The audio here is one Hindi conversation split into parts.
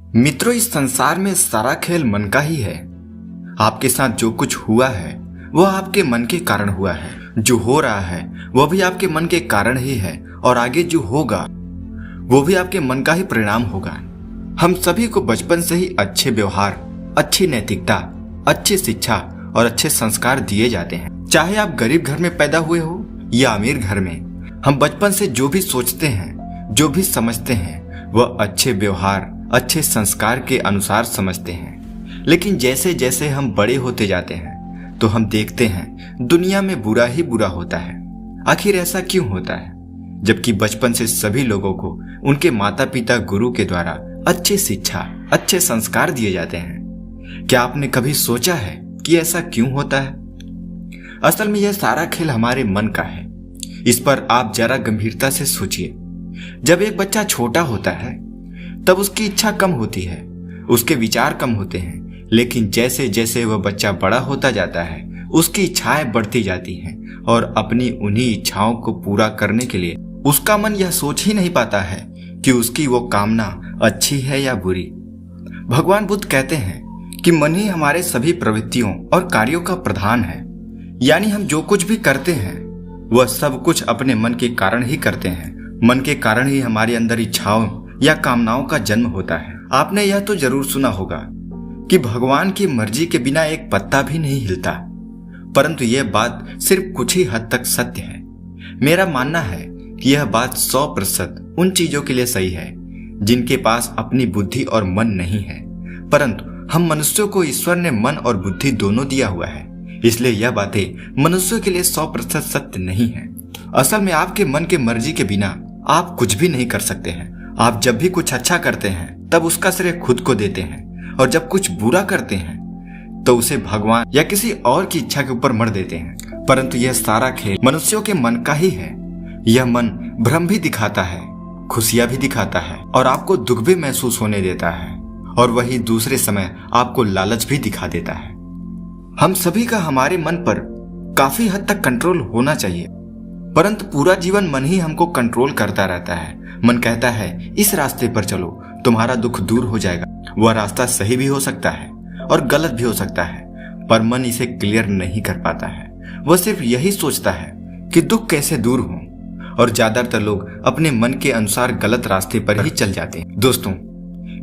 मित्रों, इस संसार में सारा खेल मन का ही है। आपके साथ जो कुछ हुआ है वह आपके मन के कारण हुआ है। जो हो रहा है वह भी आपके मन के कारण ही है और आगे जो होगा वो भी आपके मन का ही परिणाम होगा। हम सभी को बचपन से ही अच्छे व्यवहार, अच्छी नैतिकता, अच्छी शिक्षा और अच्छे संस्कार दिए जाते हैं। चाहे आप गरीब घर में पैदा हुए हो या अमीर घर में, हम बचपन से जो भी सोचते हैं, जो भी समझते हैं, वह अच्छे व्यवहार, अच्छे संस्कार के अनुसार समझते हैं। लेकिन जैसे जैसे हम बड़े होते जाते हैं तो हम देखते हैं दुनिया में बुरा ही बुरा होता है। आखिर ऐसा क्यों होता है, जबकि बचपन से सभी लोगों को उनके माता पिता, गुरु के द्वारा अच्छी शिक्षा, अच्छे संस्कार दिए जाते हैं। क्या आपने कभी सोचा है कि ऐसा क्यों होता है? असल में यह सारा खेल हमारे मन का है। इस पर आप जरा गंभीरता से सोचिए। जब एक बच्चा छोटा होता है तब उसकी इच्छा कम होती है, उसके विचार कम होते हैं। लेकिन जैसे जैसे वह बच्चा बड़ा होता जाता है उसकी इच्छाएं बढ़ती जाती हैं और अपनी उन्हीं इच्छाओं को पूरा करने के लिए उसका मन यह सोच ही नहीं पाता है कि उसकी वो कामना अच्छी है या बुरी। भगवान बुद्ध कहते हैं कि मन ही हमारे सभी प्रवृत्तियों और कार्यों का प्रधान है। यानी हम जो कुछ भी करते हैं वह सब कुछ अपने मन के कारण ही करते हैं। मन के कारण ही हमारे अंदर इच्छाओं या कामनाओं का जन्म होता है। आपने यह तो जरूर सुना होगा कि भगवान की मर्जी के बिना एक पत्ता भी नहीं हिलता, परंतु यह बात सिर्फ कुछ ही हद तक सत्य है। मेरा मानना है कि यह बात 100% उन चीजों के लिए सही है जिनके पास अपनी बुद्धि और मन नहीं है। परंतु हम मनुष्यों को ईश्वर ने मन और बुद्धि दोनों दिया हुआ है, इसलिए यह बातें मनुष्यों के लिए 100% सत्य नहीं है। असल में आपके मन के मर्जी के बिना आप कुछ भी नहीं कर सकते हैं। आप जब भी कुछ अच्छा करते हैं तब उसका श्रेय खुद को देते हैं, और जब कुछ बुरा करते हैं तो उसे भगवान या किसी और की इच्छा के ऊपर मर देते हैं। परंतु यह सारा खेल मनुष्यों के मन का ही है। यह मन भ्रम भी दिखाता है, खुशियां भी दिखाता है और आपको दुख भी महसूस होने देता है, और वही दूसरे समय आपको लालच भी दिखा देता है। हम सभी का हमारे मन पर काफी हद तक कंट्रोल होना चाहिए, परंतु पूरा जीवन मन ही हमको कंट्रोल करता रहता है। मन कहता है इस रास्ते पर चलो, तुम्हारा दुख दूर हो जाएगा। वह रास्ता सही भी हो सकता है और गलत भी हो सकता है, पर मन इसे क्लियर नहीं कर पाता है। वह सिर्फ यही सोचता है कि दुख कैसे दूर हो, और ज्यादातर लोग अपने मन के अनुसार गलत रास्ते पर ही चल जाते हैं। दोस्तों,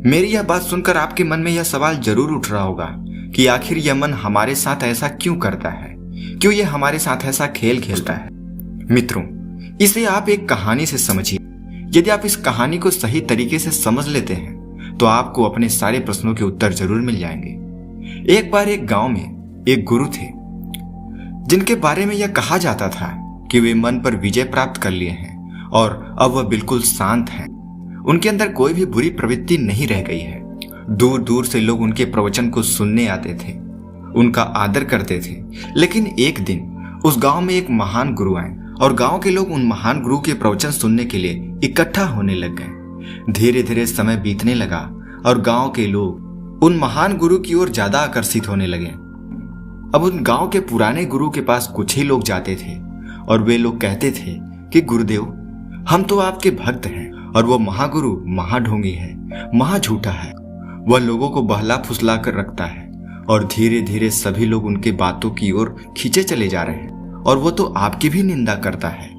मेरी यह बात सुनकर आपके मन में यह सवाल जरूर उठ रहा होगा कि आखिर यह मन हमारे साथ ऐसा क्यों करता है, क्यों यह हमारे साथ ऐसा खेल खेलता है। मित्रों, इसे आप एक कहानी से समझिए। यदि आप इस कहानी को सही तरीके से समझ लेते हैं तो आपको अपने सारे प्रश्नों के उत्तर जरूर मिल जाएंगे। एक बार एक गांव में एक गुरु थे जिनके बारे में यह कहा जाता था कि वे मन पर विजय प्राप्त कर लिए हैं और अब वह बिल्कुल शांत हैं। उनके अंदर कोई भी बुरी प्रवृत्ति नहीं रह गई है। दूर दूर से लोग उनके प्रवचन को सुनने आते थे, उनका आदर करते थे। लेकिन एक दिन उस गांव में एक महान गुरु आए और गांव के लोग उन महान गुरु के प्रवचन सुनने के लिए इकट्ठा होने लग गए। धीरे धीरे समय बीतने लगा और गांव के लोग उन महान गुरु की ओर ज्यादा आकर्षित होने लगे। अब उन गांव के पुराने गुरु के पास कुछ ही लोग जाते थे और वे लोग कहते थे कि गुरुदेव, हम तो आपके भक्त हैं, और वो महागुरु महाढोंगी है, महाझूठा है। वह लोगों को बहला फुसला कर रखता है और धीरे धीरे सभी लोग उनके बातों की ओर खींचे चले जा रहे हैं, और वो तो आपकी भी निंदा करता है।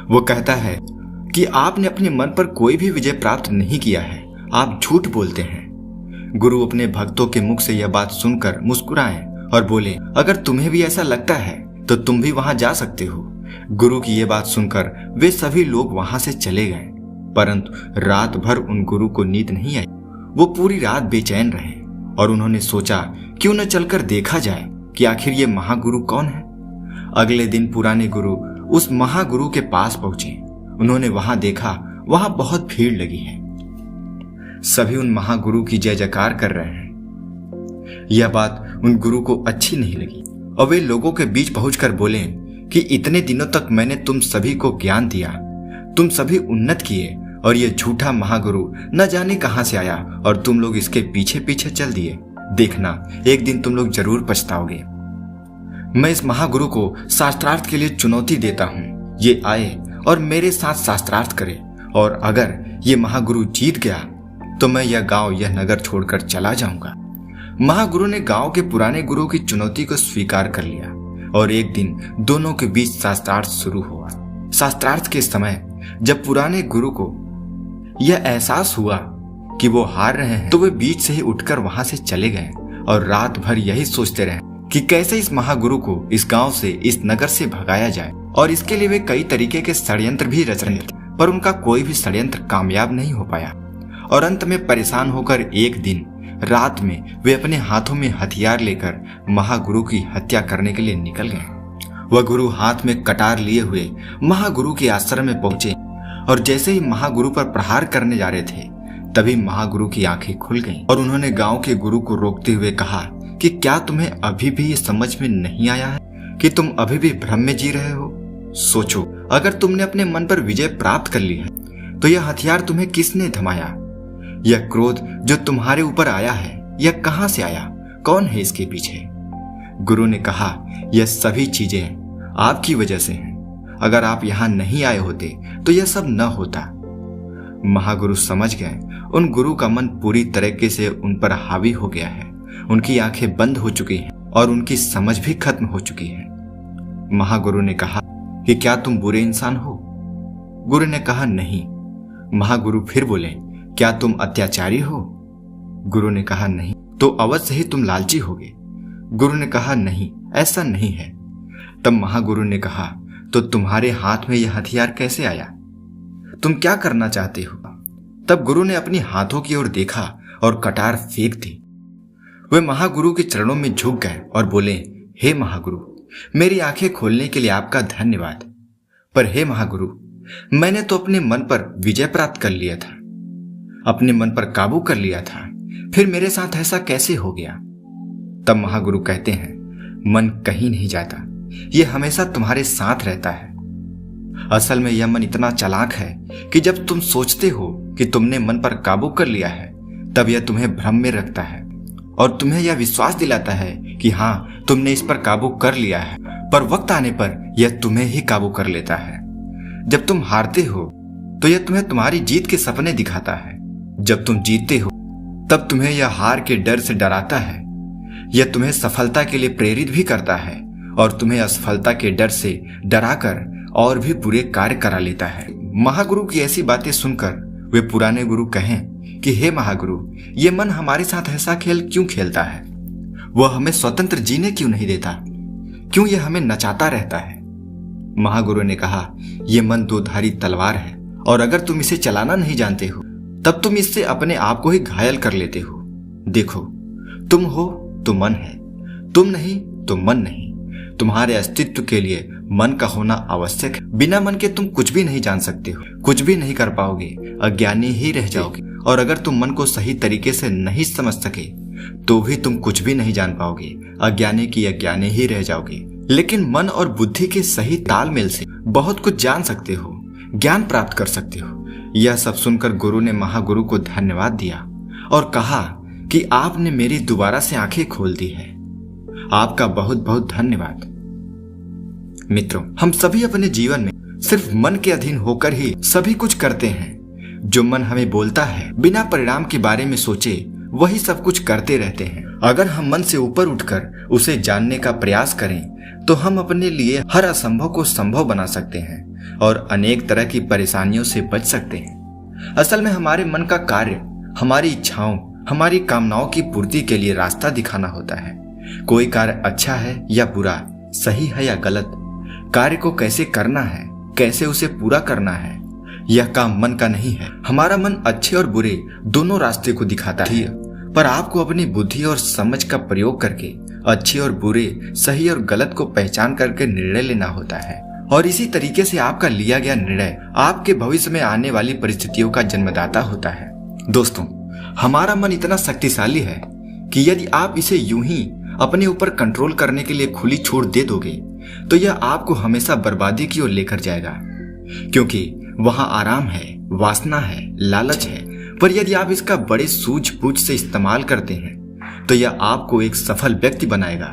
वो कहता है कि आपने अपने मन पर कोई भी विजय प्राप्त नहीं किया है, आप झूठ बोलते हैं। गुरु अपने भक्तों के मुख से यह बात सुनकर मुस्कुराए और बोले, अगर तुम्हें भी ऐसा लगता है तो तुम भी वहां जा सकते हो। गुरु की यह बात सुनकर वे सभी लोग वहां से चले गए, परंतु रात भर उन गुरु को नींद नहीं आई। वो पूरी रात बेचैन रहे और उन्होंने सोचा क्यों न चलकर देखा जाए कि आखिर ये महागुरु कौन है। अगले दिन पुराने गुरु उस महागुरु के पास पहुंचे। उन्होंने वहां देखा, वहां बहुत भीड़ लगी है। सभी उन महागुरु की जय जयकार कर रहे हैं। यह बात उन गुरु को अच्छी नहीं लगी और वे लोगों के बीच पहुंचकर बोले कि इतने दिनों तक मैंने तुम सभी को ज्ञान दिया, तुम सभी उन्नत किए, और यह झूठा महागुरु न जाने कहां से आया और तुम लोग इसके पीछे पीछे चल दिए। देखना, एक दिन तुम लोग जरूर पछताओगे। मैं इस महागुरु को शास्त्रार्थ के लिए चुनौती देता हूं। ये आए और मेरे साथ शास्त्रार्थ करे, और अगर ये महागुरु जीत गया तो मैं यह गांव, यह नगर छोड़कर चला जाऊंगा। महागुरु ने गांव के पुराने गुरु की चुनौती को स्वीकार कर लिया और एक दिन दोनों के बीच शास्त्रार्थ शुरू हुआ। शास्त्रार्थ के समय जब पुराने गुरु को यह एहसास हुआ कि वो हार रहे हैं, तो वे बीच से ही उठकर वहां से चले गए और रात भर यही सोचते रहे कि कैसे इस महागुरु को इस गांव से, इस नगर से भगाया जाए। और इसके लिए वे कई तरीके के षड्यंत्र भी रच रहे थे, पर उनका कोई भी षड्यंत्र कामयाब नहीं हो पाया। और अंत में परेशान होकर एक दिन रात में वे अपने हाथों में हथियार लेकर महागुरु की हत्या करने के लिए निकल गए। वह गुरु हाथ में कटार लिए हुए महागुरु के आश्रम में पहुंचे और जैसे ही महागुरु पर प्रहार करने जा रहे थे, तभी महागुरु की आंखें खुल गईं और उन्होंने गांव के गुरु को रोकते हुए कहा कि क्या तुम्हें अभी भी ये समझ में नहीं आया है कि तुम अभी भी भ्रम में जी रहे हो? सोचो, अगर तुमने अपने मन पर विजय प्राप्त कर ली है तो यह हथियार तुम्हें किसने थमाया? यह क्रोध जो तुम्हारे ऊपर आया है, यह कहां से आया? कौन है इसके पीछे? गुरु ने कहा, यह सभी चीजें आपकी वजह से हैं। अगर आप यहां नहीं आए होते तो यह सब न होता। महागुरु समझ गए उन गुरु का मन पूरी तरीके से उन पर हावी हो गया है। उनकी आंखें बंद हो चुकी हैं और उनकी समझ भी खत्म हो चुकी है। महागुरु ने कहा कि क्या तुम बुरे इंसान हो? गुरु ने कहा नहीं। महागुरु फिर बोले, क्या तुम अत्याचारी हो? गुरु ने कहा नहीं। तो अवश्य ही तुम लालची होगे। गुरु ने कहा नहीं, ऐसा नहीं है। तब महागुरु ने कहा, तो तुम्हारे हाथ में यह हथियार कैसे आया? तुम क्या करना चाहते हो? तब गुरु ने अपनी हाथों की ओर देखा और कटार फेंक दी। वे महागुरु के चरणों में झुक गए और बोले, हे महागुरु, मेरी आंखें खोलने के लिए आपका धन्यवाद। पर हे महागुरु, मैंने तो अपने मन पर विजय प्राप्त कर लिया था, अपने मन पर काबू कर लिया था, फिर मेरे साथ ऐसा कैसे हो गया? तब महागुरु कहते हैं, मन कहीं नहीं जाता, यह हमेशा तुम्हारे साथ रहता है। असल में यह मन इतना चालाक है कि जब तुम सोचते हो कि तुमने मन पर काबू कर लिया है, तब यह तुम्हें भ्रम में रखता है और तुम्हें यह विश्वास दिलाता है कि हाँ, तुमने इस पर काबू कर लिया है, पर वक्त आने पर यह तुम्हें ही काबू कर लेता है। जब तुम हारते हो तो यह तुम्हें तुम्हारी जीत के सपने दिखाता है। जब तुम जीतते हो तब तुम्हें यह हार के डर से डराता है। यह तुम्हें सफलता के लिए प्रेरित भी करता है और तुम्हें असफलता के डर से डराकर और भी बुरे कार्य करा लेता है। महागुरु की ऐसी बातें सुनकर वे पुराने गुरु कहें कि हे महागुरु, ये मन हमारे साथ ऐसा खेल क्यों खेलता है? वह हमें स्वतंत्र जीने क्यों नहीं देता? क्यों यह हमें नचाता रहता है? महागुरु ने कहा, यह मन दो धारी तलवार है और अगर तुम इसे चलाना नहीं जानते हो तब तुम इससे अपने आप को ही घायल कर लेते हो। देखो, तुम हो तो मन है, तुम नहीं तो मन नहीं। तुम्हारे अस्तित्व के लिए मन का होना आवश्यक है। बिना मन के तुम कुछ भी नहीं जान सकते हो, कुछ भी नहीं कर पाओगे, अज्ञानी ही रह जाओगे। और अगर तुम मन को सही तरीके से नहीं समझ सके तो भी तुम कुछ भी नहीं जान पाओगे, अज्ञानी की अज्ञानी ही रह जाओगे। लेकिन मन और बुद्धि के सही तालमेल से बहुत कुछ जान सकते हो, ज्ञान प्राप्त कर सकते हो। यह सब सुनकर गुरु ने महागुरु को धन्यवाद दिया और कहा कि आपने मेरी दोबारा से आंखें खोल दी है। आपका बहुत बहुत धन्यवाद। मित्रों, हम सभी अपने जीवन में सिर्फ मन के अधीन होकर ही सभी कुछ करते हैं। जो मन हमें बोलता है, बिना परिणाम के बारे में सोचे वही सब कुछ करते रहते हैं। अगर हम मन से ऊपर उठकर उसे जानने का प्रयास करें तो हम अपने लिए हर असंभव को संभव बना सकते हैं और अनेक तरह की परेशानियों से बच सकते हैं। असल में हमारे मन का कार्य हमारी इच्छाओं, हमारी कामनाओं की पूर्ति के लिए रास्ता दिखाना होता है। कोई कार्य अच्छा है या बुरा, सही है या गलत, कार्य को कैसे करना है, कैसे उसे पूरा करना है, यह काम मन का नहीं है। हमारा मन अच्छे और बुरे दोनों रास्ते को दिखाता है, पर आपको अपनी बुद्धि और समझ का प्रयोग करके अच्छे और बुरे, सही और गलत को पहचान करके निर्णय लेना होता है। और इसी तरीके से आपका लिया गया निर्णय आपके भविष्य में आने वाली परिस्थितियों का जन्मदाता होता है। दोस्तों, हमारा मन इतना शक्तिशाली है कि यदि आप इसे यूं ही अपने ऊपर कंट्रोल करने के लिए खुली छूट दे दोगे तो यह आपको हमेशा बर्बादी की ओर लेकर जाएगा, क्योंकि वहां आराम है, वासना है, लालच है। पर यदि आप इसका बड़े सूझबूझ से इस्तेमाल करते हैं तो यह आपको एक सफल व्यक्ति बनाएगा,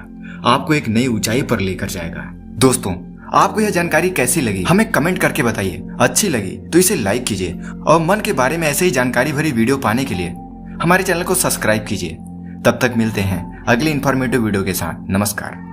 आपको एक नई ऊंचाई पर लेकर जाएगा। दोस्तों, आपको यह जानकारी कैसी लगी हमें कमेंट करके बताइए। अच्छी लगी तो इसे लाइक कीजिए और मन के बारे में ऐसे ही जानकारी भरी वीडियो पाने के लिए हमारे चैनल को सब्सक्राइब कीजिए। तब तक मिलते हैं अगली इंफॉर्मेटिव वीडियो के साथ। नमस्कार।